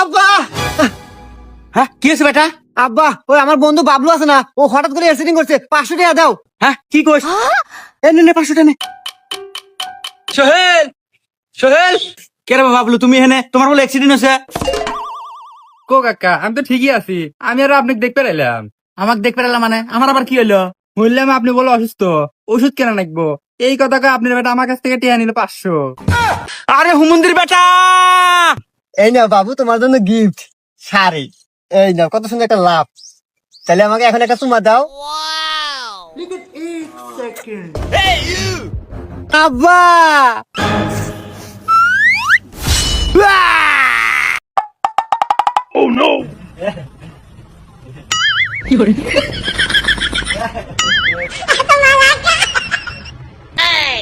আব্বা হ্যাঁ কি হয়েছে বেটা? আব্বা ওই আমার বন্ধু বাবলু আছে না, ও হঠাৎ করে অ্যাক্সিডেন্ট করছে, 500 টাকা দাও। হ্যাঁ কি কইস? এ নে 500 টাকা নে। সোহেল, সোহেল, কে রে বাবলু তুমি এখানে? তোমার বলে অ্যাক্সিডেন্ট হয়েছে? কো কাকা, আমি তো ঠিকই আছি। আমি আর আপনাকে দেখতে এলাম। আমাকে দেখতে পেলাম মানে? আমার আবার কি হইলো? বললাম আপনি বলে অসুস্থ, ওষুধ কেন নাকবো? এই কথাকে আপনার বেটা আমার কাছ থেকে টিয়া নিল 500। আরে হুমন্দির বেটা, এই নাও বাবু তোমার জন্য গিফট, শাড়ি। এই নাও, কত সুন্দর একটা লাভ। তাহলে আমাকে এখন একটা চুমা দাও। আব্বা Hey!